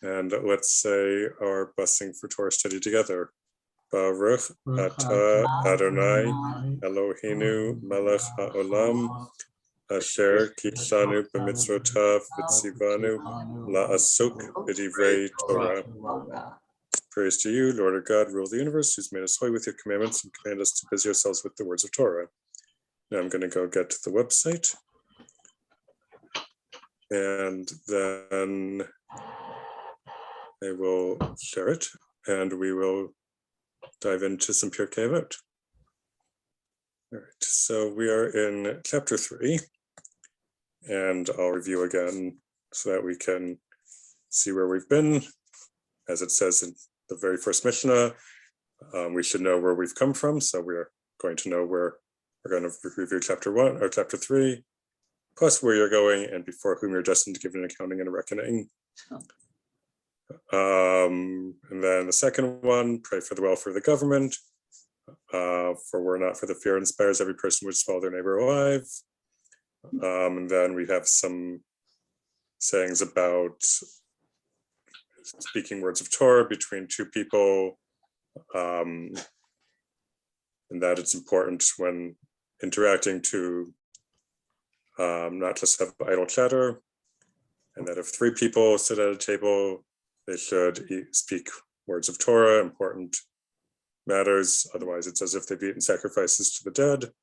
And let's say our blessing for Torah study together. Baruch atah Adonai Eloheinu melech haolam asher kishanu b'mitzvotav v'tzivanu la'asuk b'divrei Torah. Praise to you, Lord our God, rule the universe, who's made us holy with your commandments and command us to busy ourselves with the words of Torah. Now I'm going to go get to the website. And then I will share it, and we will dive into some Pirkei Avot. All right, so we are in chapter 3, and I'll review again so that we can see where we've been. As it says in the very first Mishnah, we should know where we've come from, so we're going to know where we're going to review chapter 1 or chapter 3, plus where you're going and before whom you're destined to give an accounting and a reckoning. And then the second one, pray for the welfare of the government, for were not for the fear inspires every person which follow their neighbor alive. And then we have some sayings about speaking words of Torah between two people, and that it's important when interacting to not just have idle chatter, and that if 3 people sit at a table, they should speak words of Torah, important matters. Otherwise, it's as if they've eaten sacrifices to the dead.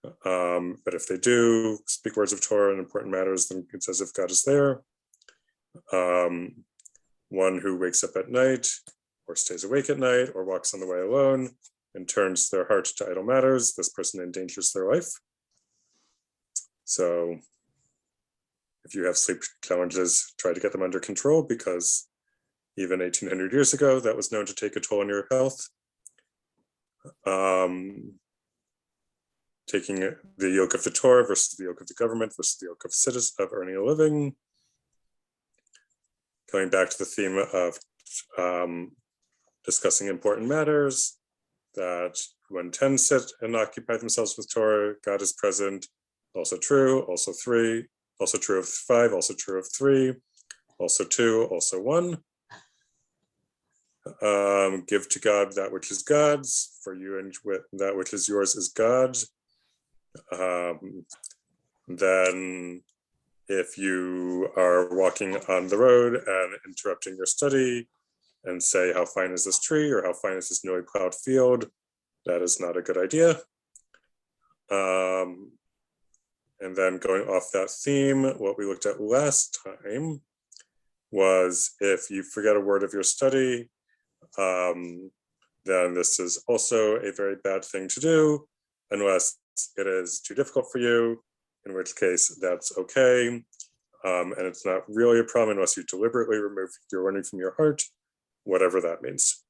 But if they do speak words of Torah and important matters, then it's as if God is there. One who wakes up at night or stays awake at night or walks on the way alone and turns their heart to idle matters, this person endangers their life. So if you have sleep challenges, try to get them under control, because even 1800 years ago, that was known to take a toll on your health. Taking the yoke of the Torah versus the yoke of the government versus the yoke of citizens of earning a living. Going back to the theme of discussing important matters, that when 10 sit and occupy themselves with Torah, God is present. Also true, also 3, also true of 5, also true of 3, also 2, also 1. Give to God that which is God's, for you and that which is yours is God's. Then if you are walking on the road and interrupting your study and say, how fine is this tree, or how fine is this newly plowed field, that is not a good idea. And then going off that theme, what we looked at last time was if you forget a word of your study, then this is also a very bad thing to do, unless it is too difficult for you, in which case that's okay. And it's not really a problem unless you deliberately remove your learning from your heart, whatever that means.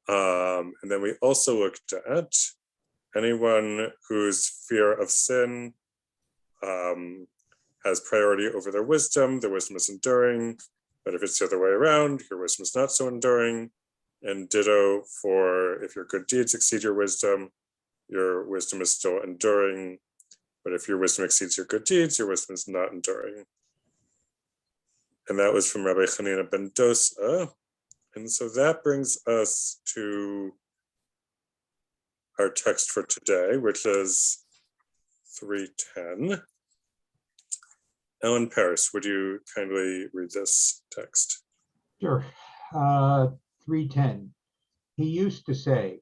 And then we also looked at anyone whose fear of sin has priority over their wisdom is enduring. But if it's the other way around, your wisdom is not so enduring. And ditto for if your good deeds exceed your wisdom is still enduring. But if your wisdom exceeds your good deeds, your wisdom is not enduring. And that was from Rabbi Hanina ben Dosa. And so that brings us to our text for today, which is 3:10. Ellen Paris, would you kindly read this text? Sure. 3:10. He used to say,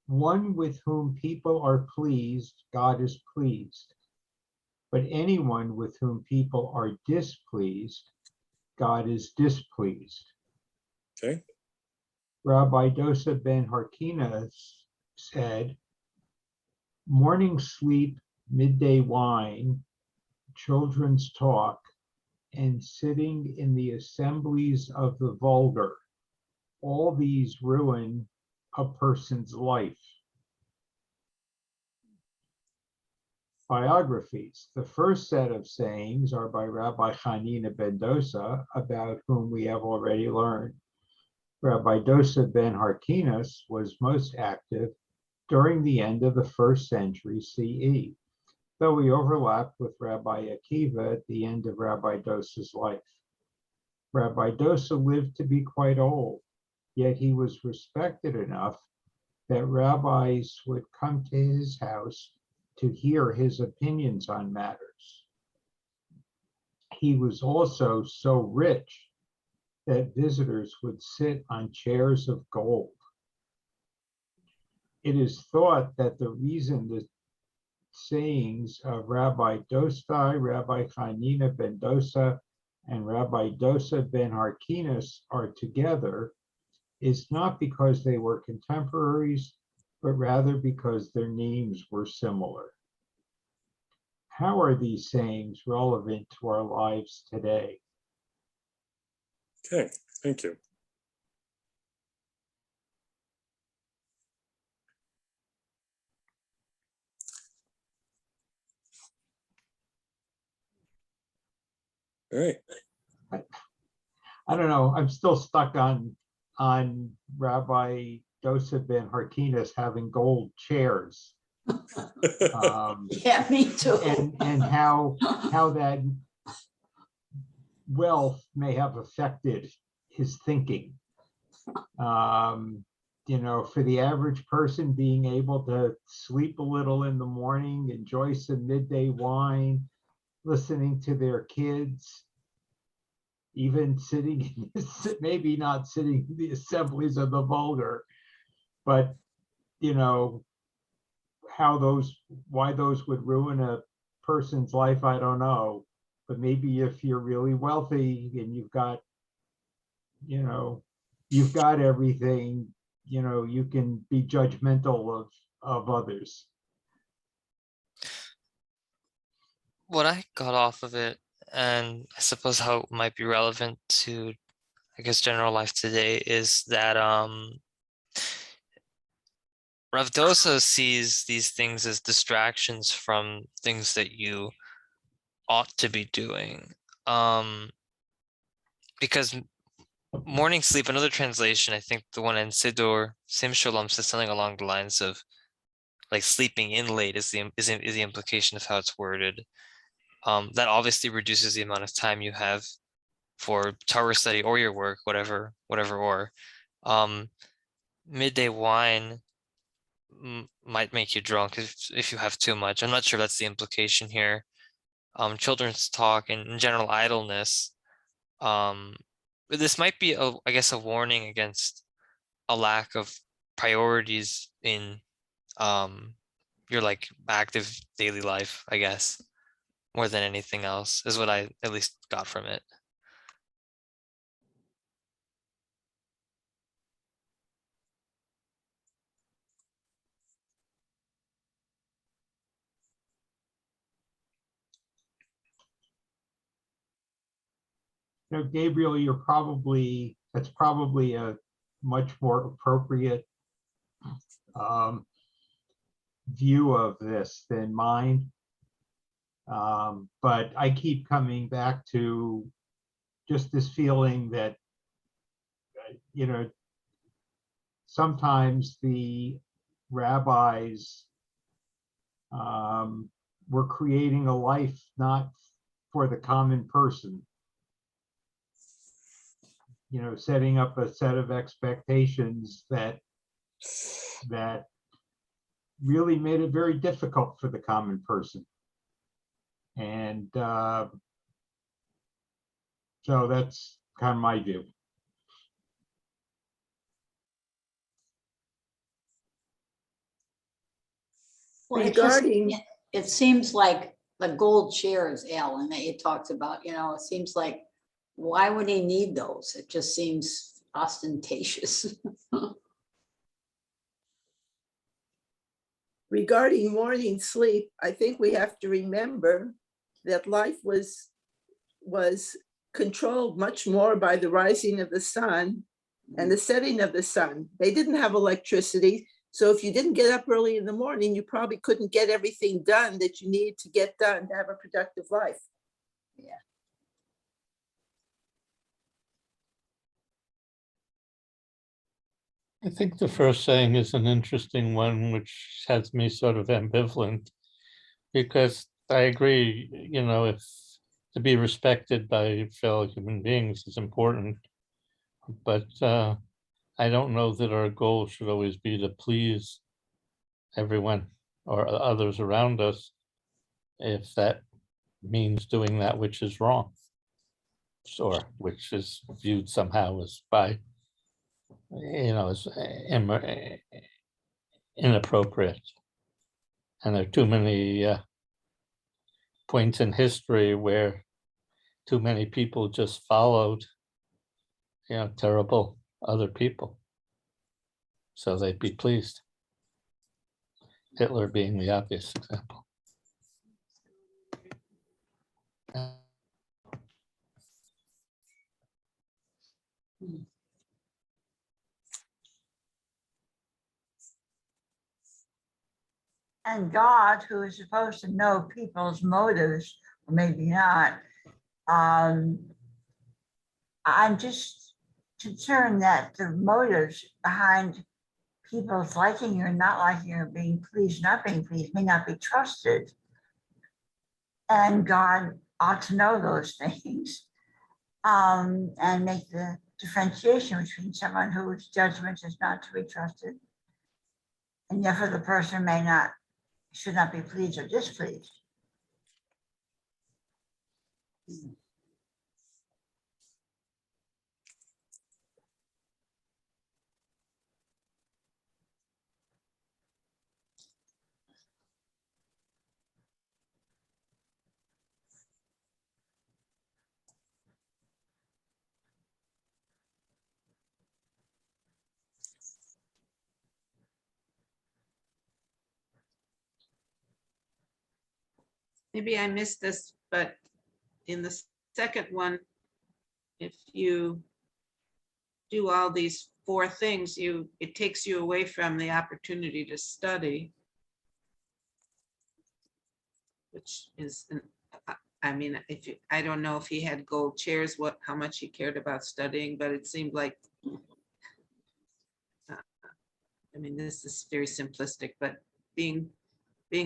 one with whom people are pleased, God is pleased. But anyone with whom people are displeased, God is displeased. Okay. Rabbi Dosa ben Harkina said, morning sleep, midday wine, children's talk, and sitting in the assemblies of the vulgar, all these ruin a person's life. Biographies. The first set of sayings are by Rabbi Hanina ben Dosa, about whom we have already learned. Rabbi Dosa ben Harkinas was most active during the end of the 1st century CE, though he overlapped with Rabbi Akiva at the end of Rabbi Dosa's life. Rabbi Dosa lived to be quite old, yet he was respected enough that rabbis would come to his house to hear his opinions on matters. He was also so rich that visitors would sit on chairs of gold. It is thought that the reason the sayings of Rabbi Dostai, Rabbi Hanina ben Dosa, and Rabbi Dosa ben Harkinas are together is not because they were contemporaries, but rather because their names were similar. How are these sayings relevant to our lives today? Okay, thank you. All right. I don't know. I'm still stuck on Rabbi Dosa ben Harkinas having gold chairs. Yeah, me too. And how that wealth may have affected his thinking. For the average person, being able to sleep a little in the morning, enjoy some midday wine, listening to their kids, even sitting, maybe not sitting in the assemblies of the vulgar, but why those would ruin a person's life, I don't know. But maybe if you're really wealthy and you've got everything, you can be judgmental of others. What I got off of it, and I suppose how it might be relevant to, I guess, general life today, is that Rav Dosa sees these things as distractions from things that you ought to be doing. Because morning sleep, another translation, I think the one in Siddur, Sim Shalom, says something along the lines of like sleeping in late is the implication of how it's worded. That obviously reduces the amount of time you have for Torah study or your work, whatever. Midday wine might make you drunk if you have too much. I'm not sure if that's the implication here. Children's talk and in general idleness. But this might be, I guess, a warning against a lack of priorities in your like active daily life, I guess, more than anything else, is what I at least got from it. Gabriel, that's probably a much more appropriate view of this than mine. But I keep coming back to just this feeling that, sometimes the rabbis were creating a life not for the common person. Setting up a set of expectations that really made it very difficult for the common person. And so that's kind of my view. Well, Regarding- it seems like the gold chairs, Alan, that you talked about, it seems like, why would he need those? It just seems ostentatious. Regarding morning sleep, I think we have to remember that life was controlled much more by the rising of the sun and the setting of the sun. They didn't have electricity. So if you didn't get up early in the morning, you probably couldn't get everything done that you needed to get done to have a productive life. Yeah. I think the first saying is an interesting one, which has me sort of ambivalent, because I agree, if to be respected by fellow human beings is important. But I don't know that our goal should always be to please everyone or others around us, if that means doing that which is wrong, or which is viewed somehow as by, as inappropriate. And there are too many points in history where too many people just followed, terrible other people, so they'd be pleased. Hitler being the obvious example. And God, who is supposed to know people's motives, or maybe not, I'm just concerned that the motives behind people's liking you or not liking you, or being pleased, not being pleased, may not be trusted. And God ought to know those things, and make the differentiation between someone whose judgment is not to be trusted, and therefore the person should not be pleased or displeased. Maybe I missed this, but in the second one, if you do all these 4 things, it takes you away from the opportunity to study, which is, I don't know if he had gold chairs, how much he cared about studying, but it seemed like, this is very simplistic, but being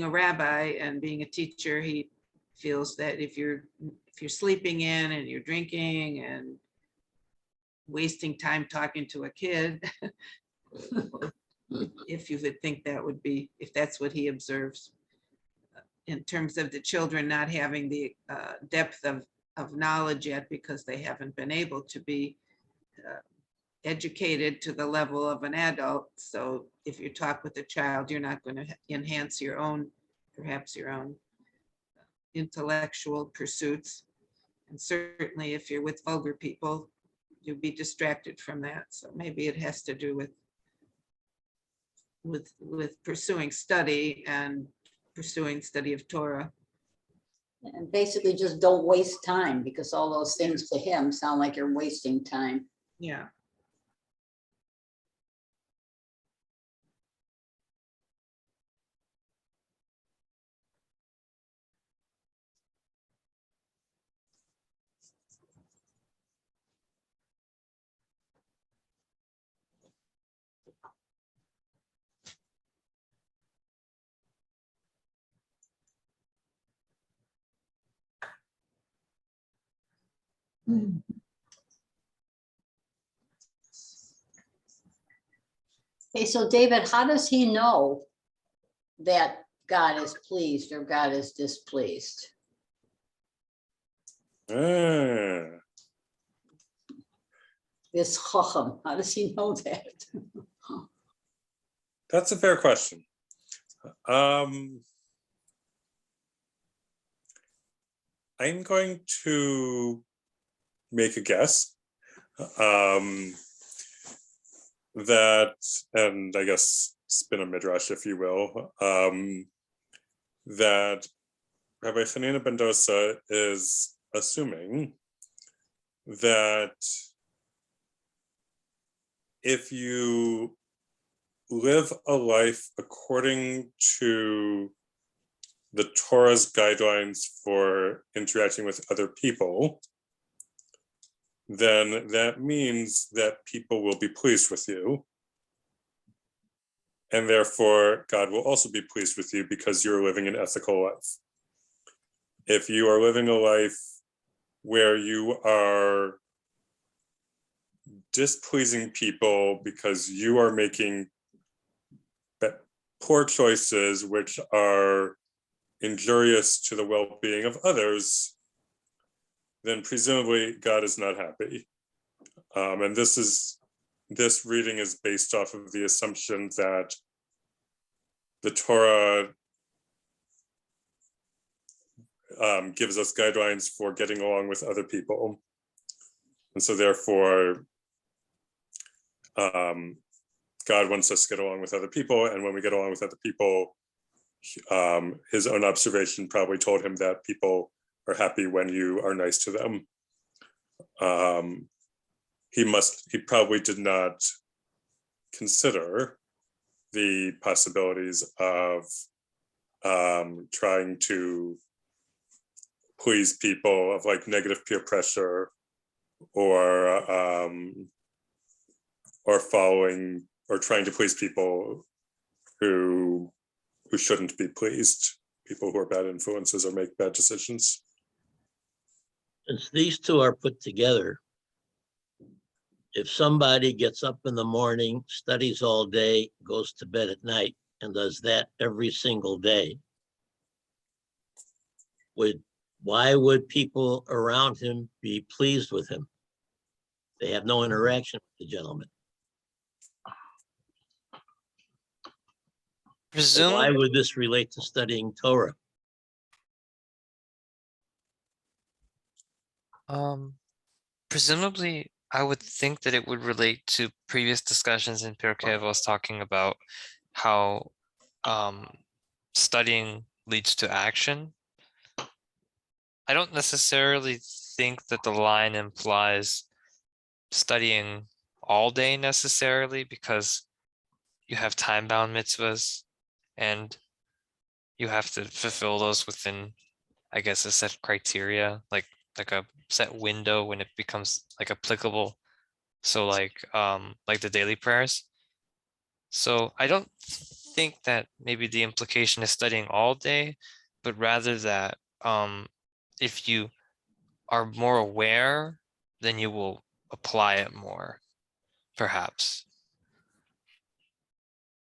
a rabbi and being a teacher, he feels that if you're sleeping in and you're drinking and wasting time talking to a kid, if you would think that would be, if that's what he observes, in terms of the children not having the depth of knowledge yet, because they haven't been able to be educated to the level of an adult. So if you talk with a child, you're not going to enhance perhaps your own intellectual pursuits. And certainly if you're with vulgar people, you'll be distracted from that. So maybe it has to do with pursuing study and pursuing study of Torah. And basically just don't waste time, because all those things to him sound like you're wasting time. Yeah. Okay, so David, how does he know that God is pleased or God is displeased? Ah, This chacham, how does he know that? that's a fair question. I'm going to make a guess that, and I guess spin a midrash, if you will, that Rabbi Hanina ben Dosa is assuming that if you live a life according to the Torah's guidelines for interacting with other people, then that means that people will be pleased with you. And therefore, God will also be pleased with you because you're living an ethical life. If you are living a life where you are displeasing people because you are making poor choices which are injurious to the well-being of others, then presumably God is not happy. And this reading is based off of the assumption that the Torah gives us guidelines for getting along with other people. And so therefore, God wants us to get along with other people. And when we get along with other people, his own observation probably told him that people are happy when you are nice to them. He probably did not consider the possibilities of trying to please people, of like negative peer pressure, or following or trying to please people who shouldn't be pleased, people who are bad influences or make bad decisions. Since these two are put together, if somebody gets up in the morning, studies all day, goes to bed at night, and does that every single day, why would people around him be pleased with him? They have no interaction with the gentleman. So why would this relate to studying Torah? Presumably, I would think that it would relate to previous discussions in Pirkei Avot talking about how studying leads to action. I don't necessarily think that the line implies studying all day necessarily, because you have time-bound mitzvahs and you have to fulfill those within, I guess, a set criteria, like a set window when it becomes like applicable. So like the daily prayers. So I don't think that maybe the implication is studying all day, but rather that if you are more aware, then you will apply it more, perhaps.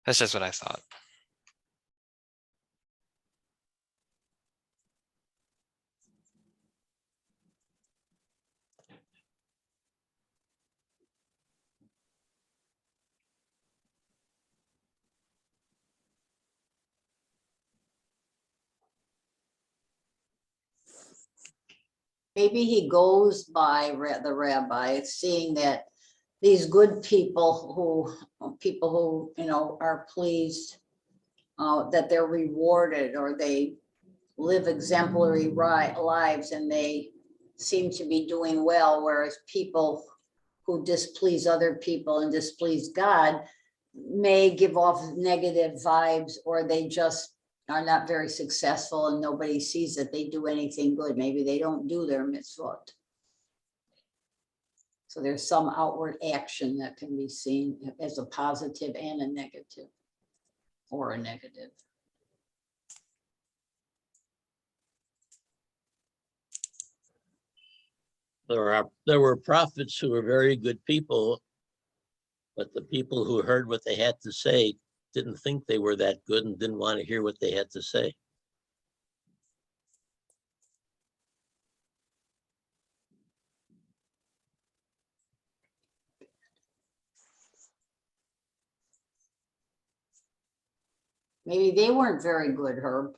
That's just what I thought. Maybe he goes by the rabbi, seeing that these good people who, you know, are pleased, that they're rewarded, or they live exemplary lives and they seem to be doing well, whereas people who displease other people and displease God may give off negative vibes, or they just are not very successful and nobody sees that they do anything good. Maybe they don't do their mitzvot. So there's some outward action that can be seen as a positive and a negative, or a negative. There were prophets who were very good people, but the people who heard what they had to say didn't think they were that good and didn't want to hear what they had to say. Maybe they weren't very good, Herb.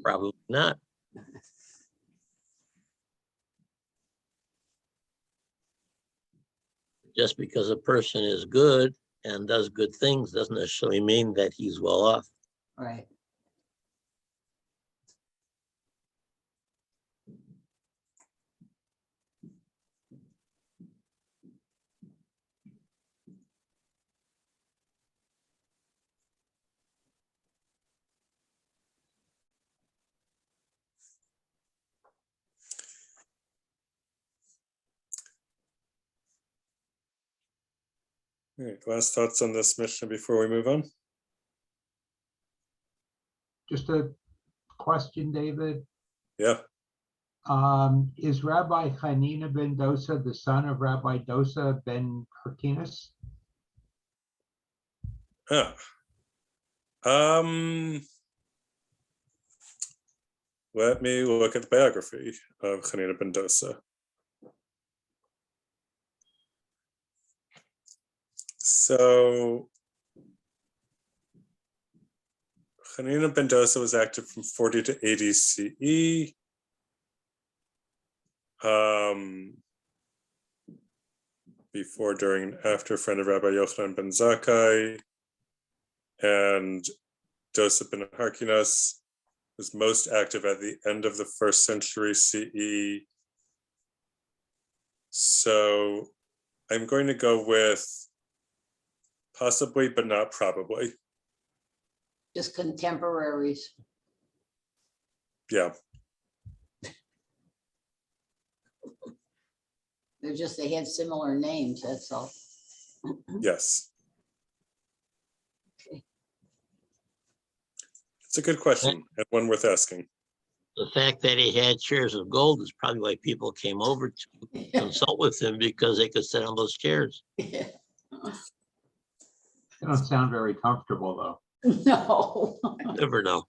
Probably not. Just because a person is good and does good things doesn't necessarily mean that he's well off. Right. All right, last thoughts on this mission before we move on? Just a question, David. Yeah. Is Rabbi Hanina ben Dosa the son of Rabbi Dosa ben Hyrcanus? Ah. Let me look at the biography of Hanina ben Dosa. So Hanina ben Dosa was active from 40 to 80 CE. Before, during, and after, friend of Rabbi Yochanan ben Zakkai, and Dosa ben Hyrcanus was most active at the end of the 1st century CE. So I'm going to go with possibly, but not probably. Just contemporaries. Yeah, They had similar names, that's all. yes. Okay. It's a good question and one worth asking. The fact that he had shares of gold is probably why people came over to consult with him, because they could sit on those chairs. They don't sound very comfortable, though. No. Never know.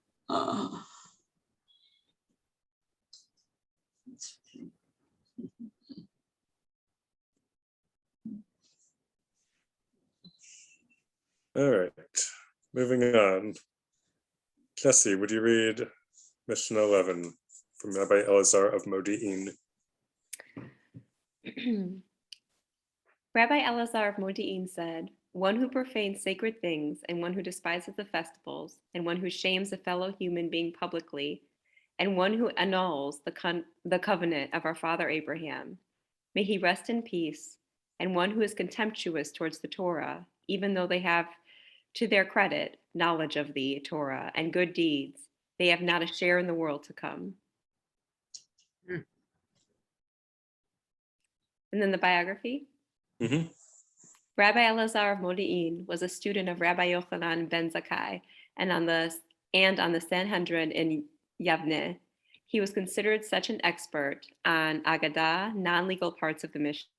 All right, moving on. Jesse, would you read Mishnah 11 from Rabbi Elazar of Modi'in? Rabbi Elazar of Modi'in said, "One who profanes sacred things, and one who despises the festivals, and one who shames a fellow human being publicly, and one who annuls the covenant of our father Abraham, may he rest in peace, and one who is contemptuous towards the Torah, even though they have, to their credit, knowledge of the Torah and good deeds, they have not a share in the world to come." And then the biography. Mm-hmm. Rabbi Elazar of Modi'in was a student of Rabbi Yochanan ben Zakkai and on the Sanhedrin in Yavne. He was considered such an expert on Agadah, non-legal parts of the Mishnah,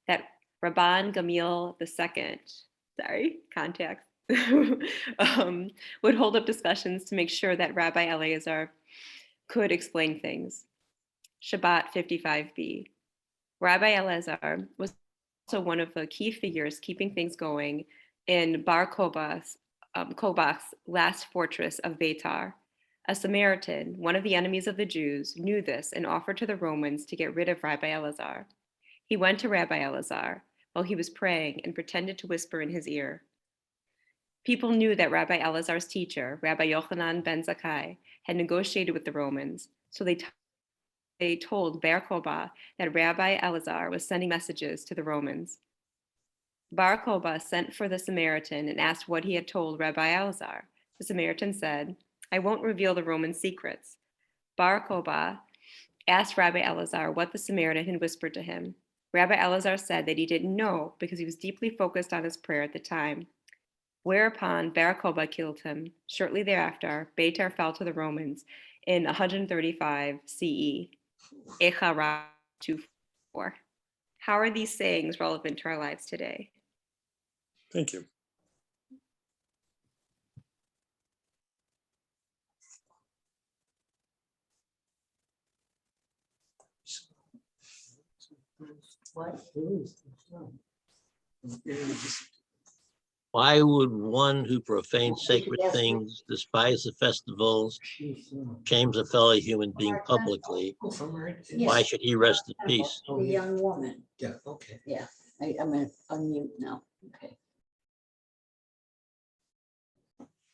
that Rabban Gamliel II, would hold up discussions to make sure that Rabbi Elazar could explain things. Shabbat 55b. Rabbi Elazar was also one of the key figures keeping things going in Bar Kokhba's last fortress of Beitar. A Samaritan, one of the enemies of the Jews, knew this and offered to the Romans to get rid of Rabbi Elazar. He went to Rabbi Elazar while he was praying and pretended to whisper in his ear. People knew that Rabbi Elazar's teacher, Rabbi Yochanan ben Zakkai, had negotiated with the Romans, so they told Bar Kokhba that Rabbi Elazar was sending messages to the Romans. Bar Kokhba sent for the Samaritan and asked what he had told Rabbi Elazar. The Samaritan said, "I won't reveal the Roman secrets." Bar Kokhba asked Rabbi Elazar what the Samaritan had whispered to him. Rabbi Elazar said that he didn't know because he was deeply focused on his prayer at the time. Whereupon Bar Kokhba killed him. Shortly thereafter, Beitar fell to the Romans in 135 CE. Echara 2:4. How are these sayings relevant to our lives today? Thank you. Why would one who profanes sacred things, despise the festivals, shames a fellow human being publicly, why should he rest in peace? The young woman. Yeah, okay. Yeah, I'm gonna unmute now. Okay.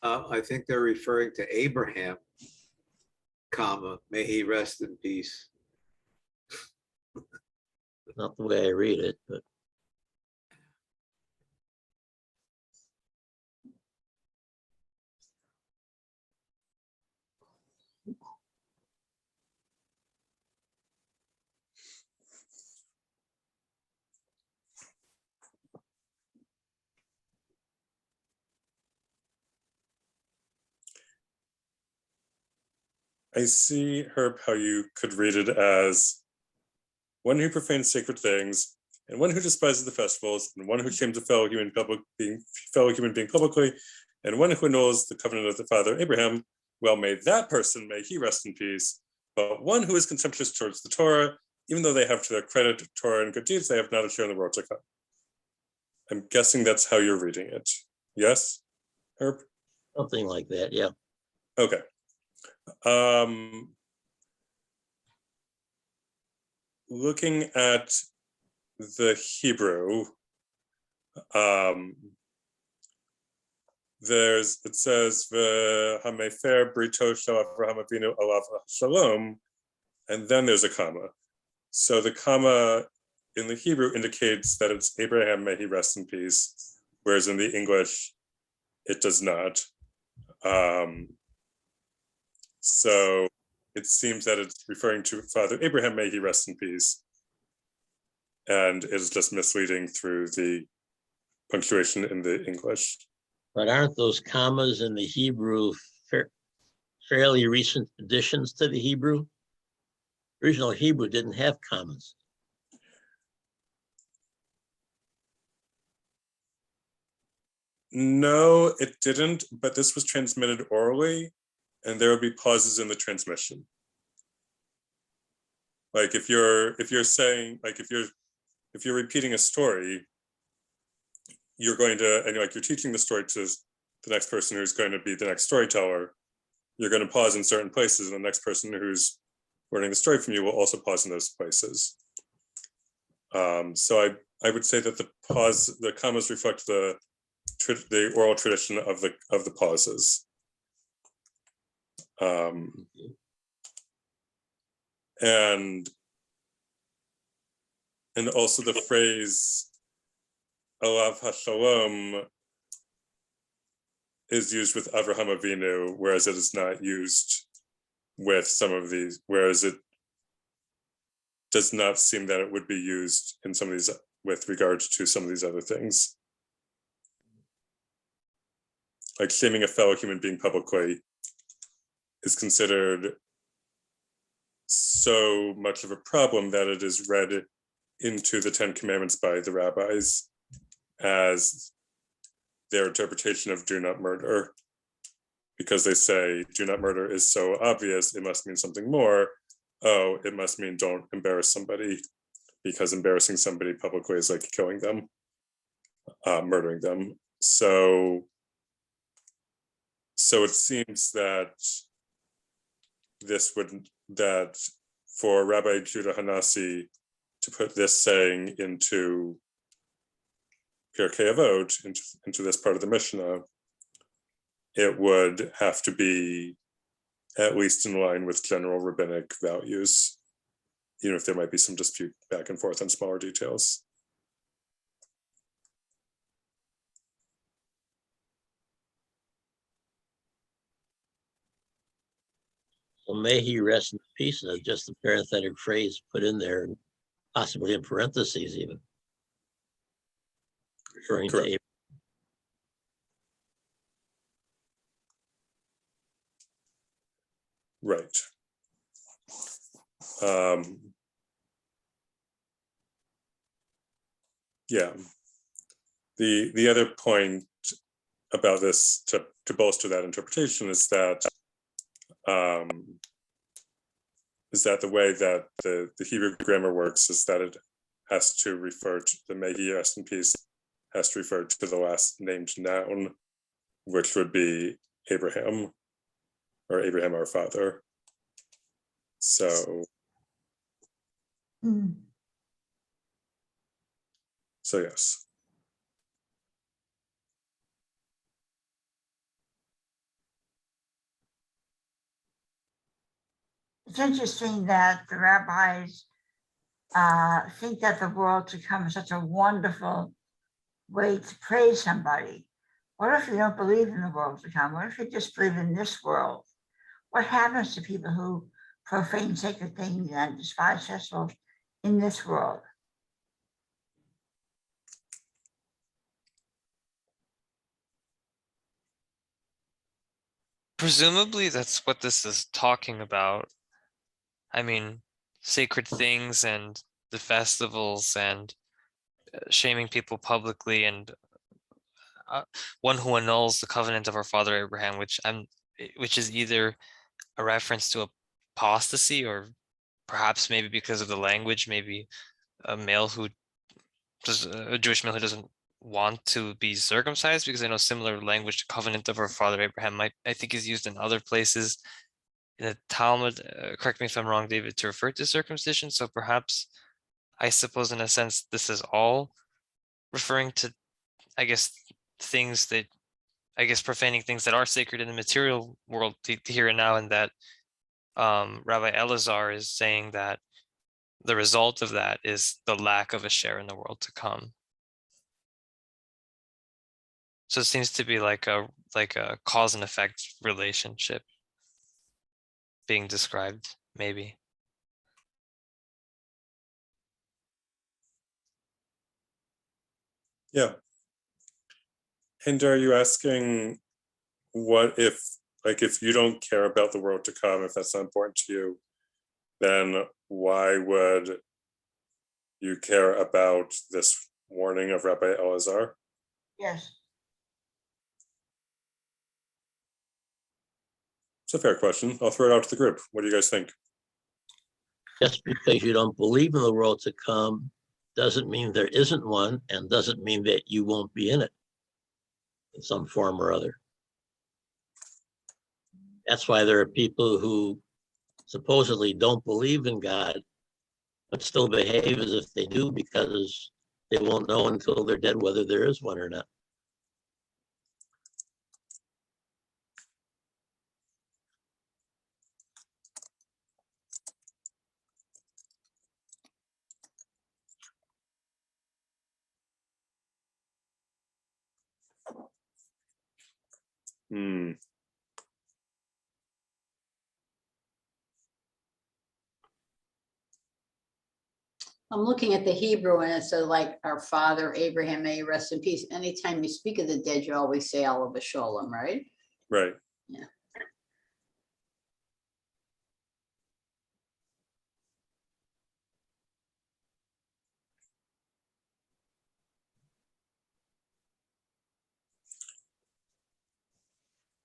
I think they're referring to Abraham, comma, may he rest in peace. Not the way I read it, but I see, Herb, how you could read it as one who profanes sacred things, and one who despises the festivals, and one who shames a fellow human being publicly, and one who annuls the covenant of the father Abraham. Well, may that person, may he rest in peace. But one who is contemptuous towards the Torah, even though they have to their credit Torah and good deeds, they have not a share in the world to come. I'm guessing that's how you're reading it. Yes, Herb? Something like that, yeah. Okay. Looking at the Hebrew, it says V'hamefer brito shel Avraham Avinu alav shalom, and then there's a comma. So the comma in the Hebrew indicates that it's Abraham, may he rest in peace, whereas in the English it does not. So it seems that it's referring to Father Abraham, may he rest in peace, and it is just misleading through the punctuation in the English. But aren't those commas in the Hebrew fairly recent additions to the Hebrew? Original Hebrew didn't have commas. No, it didn't, but this was transmitted orally, and there would be pauses in the transmission. Like if you're saying, like if you're repeating a story, you're going to, and like you're teaching the story to the next person who's going to be the next storyteller, you're going to pause in certain places, and the next person who's learning the story from you will also pause in those places. So I would say that the commas reflect the oral tradition of the pauses. And also the phrase Alav HaShalom is used with Avraham Avinu, whereas it is not used with some of these, whereas it does not seem that it would be used in some of these with regards to some of these other things. Like shaming a fellow human being publicly is considered so much of a problem that it is read into the 10 Commandments by the rabbis as their interpretation of do not murder, because they say do not murder is so obvious, it must mean something more. Oh, it must mean don't embarrass somebody, because embarrassing somebody publicly is like killing them, murdering them. So it seems that that for Rabbi Judah Hanassi to put this saying into Pirkei Avot, into this part of the Mishnah, it would have to be at least in line with general rabbinic values, even if there might be some dispute back and forth on smaller details. So may he rest in peace, and just a parenthetic phrase put in there, possibly in parentheses even. Referring to Abraham. Right. Yeah. The other point about this to bolster that interpretation is that the way that the Hebrew grammar works is that it has to refer to the may he rest in peace, has to refer to the last named noun, which would be Abraham, or Abraham our father. So yes. It's interesting that the rabbis think that the world to come is such a wonderful way to praise somebody. What if you don't believe in the world to come? What if you just believe in this world? What happens to people who profane sacred things and despise festivals in this world? Presumably that's what this is talking about. I mean, sacred things and the festivals and shaming people publicly, and one who annuls the covenant of our father Abraham, which is either a reference to apostasy, or perhaps maybe because of the language, maybe a male who does a Jewish male who doesn't want to be circumcised, because I know similar language to covenant of our father Abraham I think is used in other places in the Talmud. Correct me if I'm wrong, David, to refer to circumcision. So perhaps, I suppose, in a sense, this is all referring to, I guess, things that, profaning things that are sacred in the material world to here and now, and that Rabbi Elazar is saying that the result of that is the lack of a share in the world to come. So it seems to be like a cause and effect relationship being described, maybe. Yeah. And are you asking what if, like, if you don't care about the world to come, if that's not important to you, then why would you care about this warning of Rabbi Elazar? Yes. It's a fair question. I'll throw it out to the group. What do you guys think? Just because you don't believe in the world to come doesn't mean there isn't one, and doesn't mean that you won't be in it in some form or other. That's why there are people who supposedly don't believe in God, but still behave as if they do, because they won't know until they're dead whether there is one or not. Hmm. I'm looking at the Hebrew and it says like our father Abraham, may he rest in peace. Anytime you speak of the dead, you always say Alav Shalom, right? Right. Yeah.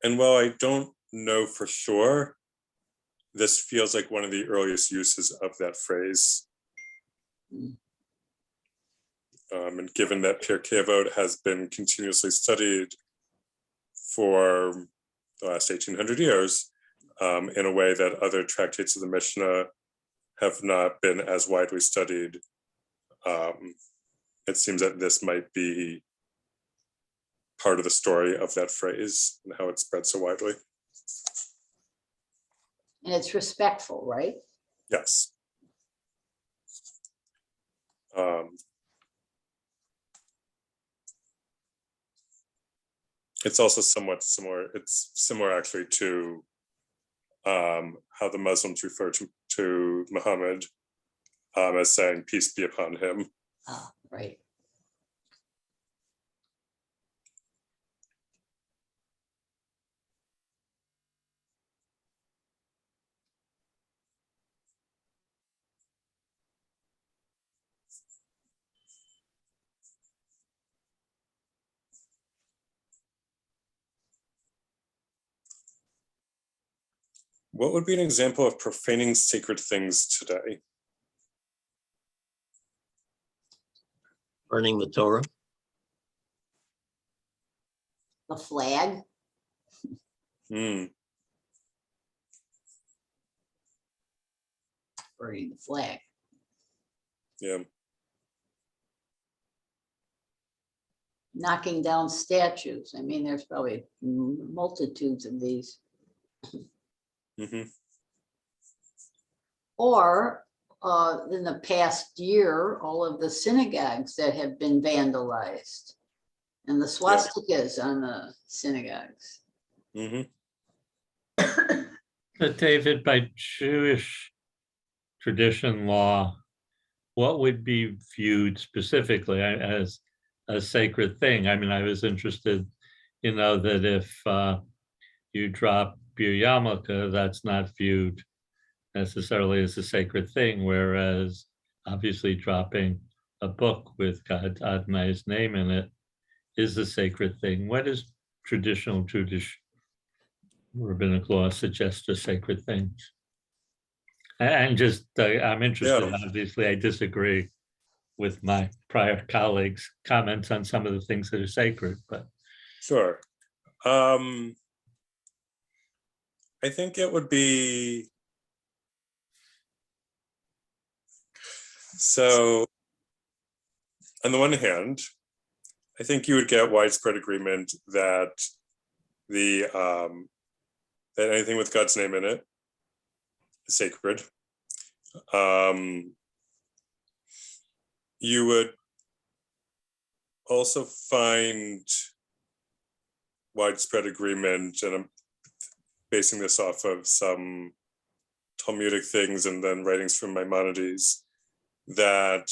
And while I don't know for sure, this feels like one of the earliest uses of that phrase. And given that Pirkei Avot has been continuously studied for the last 1800 years, in a way that other tractates of the Mishnah have not been as widely studied, it seems that this might be part of the story of that phrase and how it spread so widely. And it's respectful, right? Yes. It's also somewhat similar. It's similar actually to how the Muslims refer to Muhammad as saying peace be upon him. Ah, right. What would be an example of profaning sacred things today? Burning the Torah. The flag. Hmm. Burning the flag. Yeah. Knocking down statues. I mean, there's probably multitudes of these. Mm-hmm. Or in the past year, all of the synagogues that have been vandalized and the swastikas on the synagogues. Mm-hmm. But David, by Jewish tradition law, what would be viewed specifically as a sacred thing? I mean, I was interested, that if you drop bir yarmulke, that's not viewed necessarily as a sacred thing, whereas obviously dropping a book with God Adonai's name in it is a sacred thing. What does traditional Jewish rabbinic law suggest as sacred things? And just, I'm interested, Yeah. obviously, I disagree with my prior colleagues' comments on some of the things that are sacred, but. Sure. I think it would be, so on the one hand, I think you would get widespread agreement that that anything with God's name in it is sacred. You would also find widespread agreement, and I'm basing this off of some Talmudic things and then writings from Maimonides, that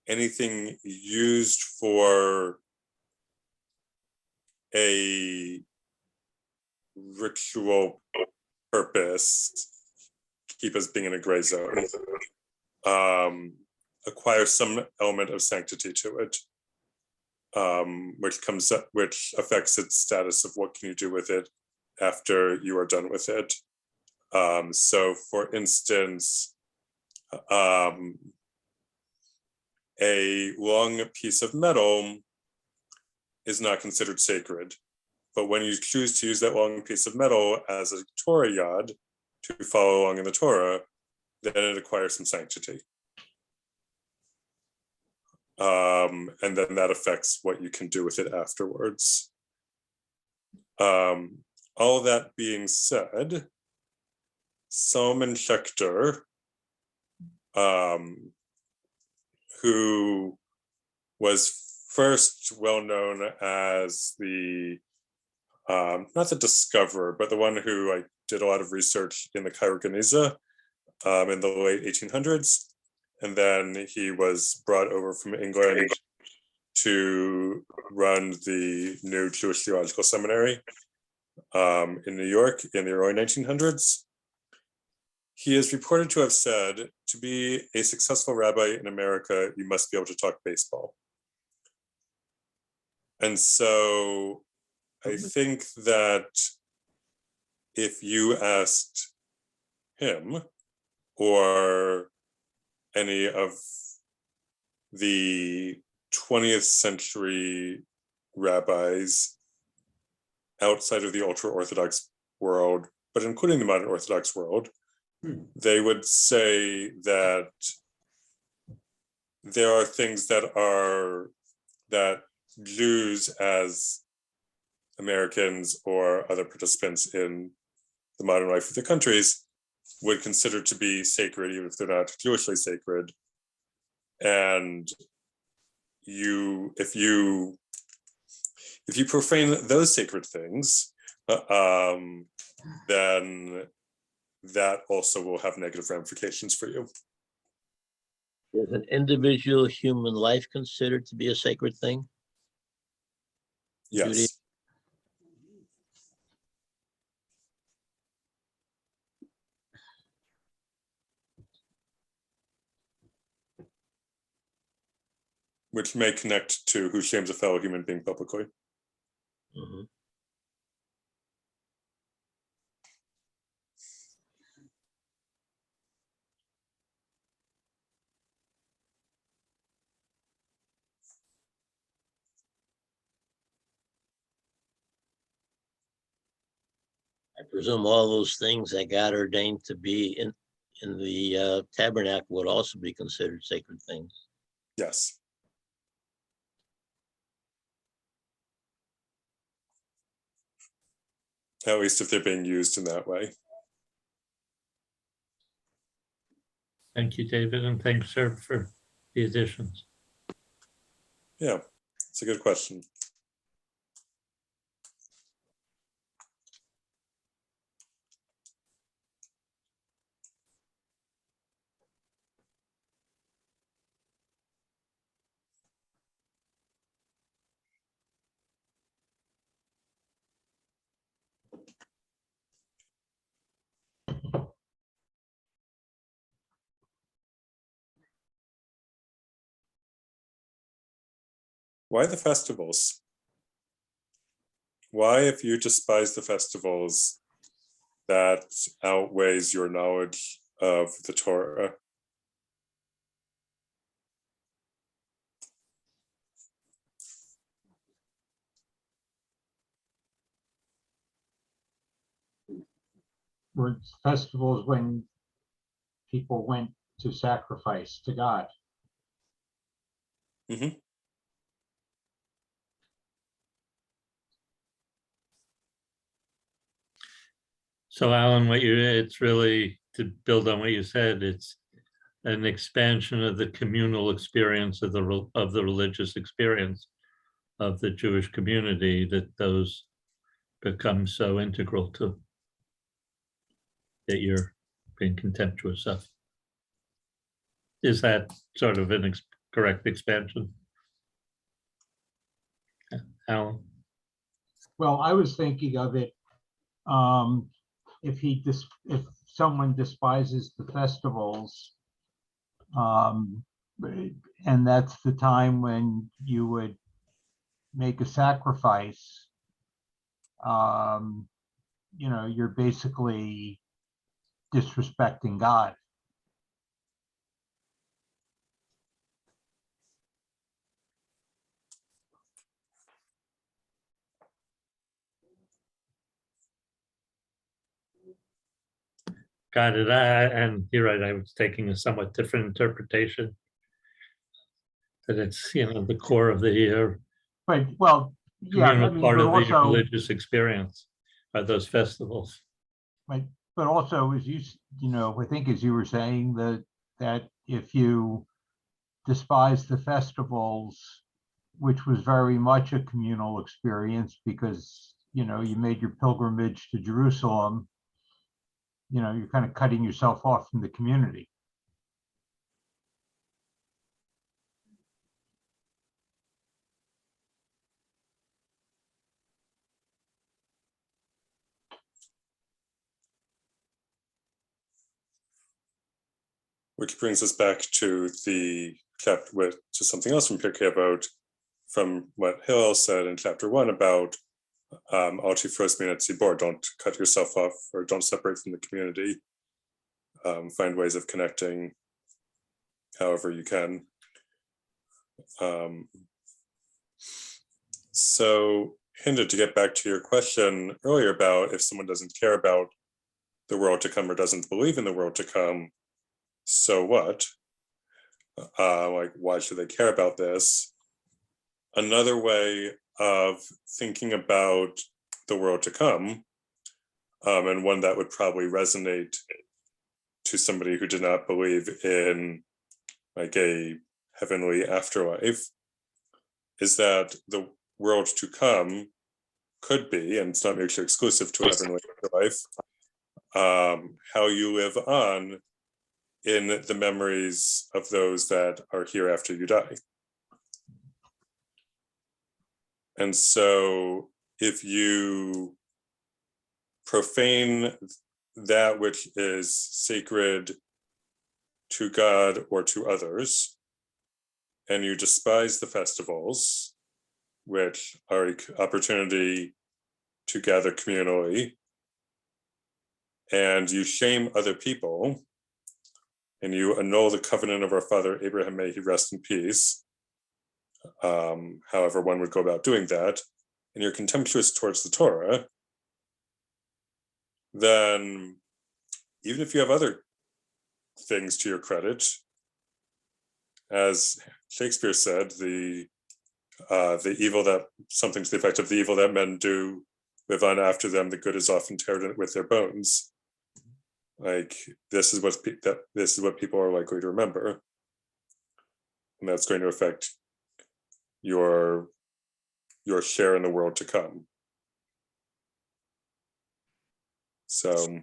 anything used for a ritual purpose, keep us being in a gray zone, acquires some element of sanctity to it, which affects its status of what can you do with it after you are done with it. So for instance, a long piece of metal is not considered sacred, but when you choose to use that long piece of metal as a Torah yad to follow along in the Torah, then it acquires some sanctity. And then that affects what you can do with it afterwards. All that being said, Salman Schechter, who was first well known as the, not the discoverer, but the one who did a lot of research in the Cairo Geniza in the late 1800s. And then he was brought over from England to run the new Jewish Theological Seminary in New York in the early 1900s. He is reported to have said, to be a successful rabbi in America, you must be able to talk baseball. And so I think that if you asked him or any of the 20th century rabbis outside of the ultra-Orthodox world, but including the modern Orthodox world, they would say that there are things that Jews as Americans or other participants in the modern life of the countries would consider to be sacred, even if they're not Jewishly sacred. And if you profane those sacred things, then that also will have negative ramifications for you. Is an individual human life considered to be a sacred thing? Yes. Judy? Which may connect to who shames a fellow human being publicly. Mhm. I presume all those things that God ordained to be in the tabernacle would also be considered sacred things. Yes. At least if they're being used in that way. Thank you, David, and thanks, sir, for the additions. Yeah, it's a good question. Why the festivals? Why, if you despise the festivals, that outweighs your knowledge of the Torah? Were festivals when people went to sacrifice to God. Mhm. So Alan, it's really, to build on what you said, it's an expansion of the communal experience of the religious experience of the Jewish community, that those become so integral to, that you're being contemptuous of. Is that sort of an correct expansion? Alan? Well, I was thinking of it, if someone despises the festivals, and that's the time when you would make a sacrifice, you're basically disrespecting God. Got it. And you're right, I was taking a somewhat different interpretation. That it's, the core of the But, well, yeah, communal part but of the also, religious experience are those festivals. but also, as I think as you were saying, that if you despise the festivals, which was very much a communal experience because, you made your pilgrimage to Jerusalem, you're kind of cutting yourself off from the community. Which brings us back to the chapter, to something else from Pirkei Avot, from what Hillel said in chapter 1 about al tifros min hatzibor, don't cut yourself off or don't separate from the community. Find ways of connecting however you can. So, Hinda, to get back to your question earlier about if someone doesn't care about the world to come or doesn't believe in the world to come, so what? Like, why should they care about this? Another way of thinking about the world to come, and one that would probably resonate to somebody who did not believe in like a heavenly afterlife, is that the world to come could be, and it's not mutually exclusive to a heavenly afterlife, how you live on in the memories of those that are here after you die. And so if you profane that which is sacred to God or to others, and you despise the festivals, which are an opportunity to gather communally, and you shame other people, and you annul the covenant of our father Abraham, may he rest in peace, however one would go about doing that, and you're contemptuous towards the Torah, then even if you have other things to your credit, as Shakespeare said, the evil that, something to the effect of the evil that men do live on after them, the good is often tarred with their bones. Like, this is what people are likely to remember, and that's going to affect your share in the world to come. So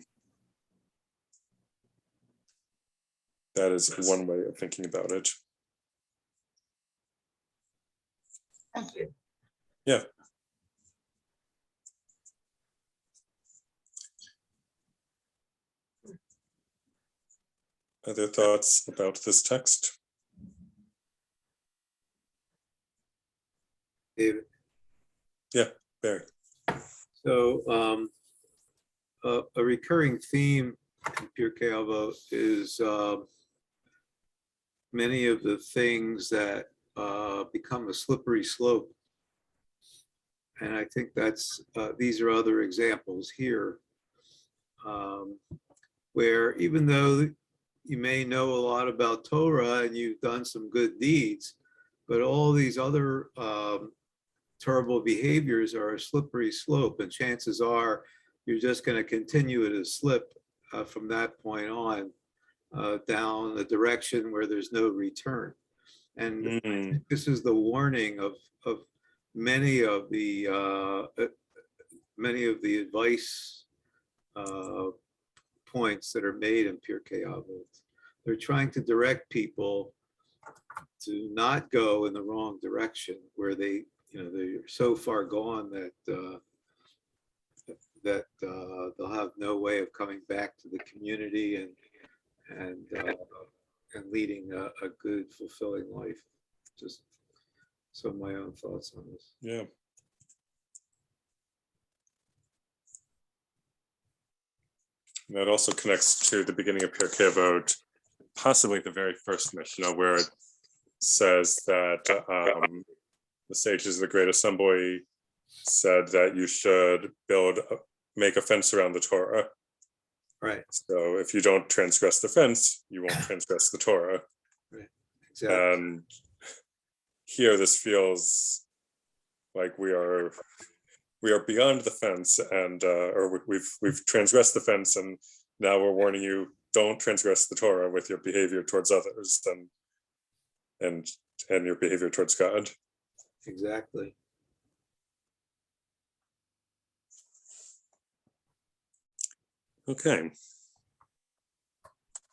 that is one way of thinking about it. Thank you. Yeah. Other thoughts about this text? David. Barry. So a recurring theme in Pirkei Avot is many of the things that become a slippery slope. And I think that's, these are other examples here, where even though you may know a lot about Torah and you've done some good deeds, but all these other terrible behaviors are a slippery slope, and chances are you're just going to continue to slip from that point on down a direction where there's no return. And I think this is the warning of many of the advice points that are made in Pirkei Avot. They're trying to direct people to not go in the wrong direction, where they, they're so far gone that they'll have no way of coming back to the community and leading a good, fulfilling life. Just some of my own thoughts on this. Yeah. And that also connects to the beginning of Pirkei Avot, possibly the very first Mishnah, where it says that the sages of the Great Assembly said that you should make a fence around the Torah. Right. So if you don't transgress the fence, you won't transgress the Torah. Right. Exactly. And here this feels like we are beyond the fence, and or we've transgressed the fence, and now we're warning you, don't transgress the Torah with your behavior towards others and your behavior towards God. Exactly. Okay.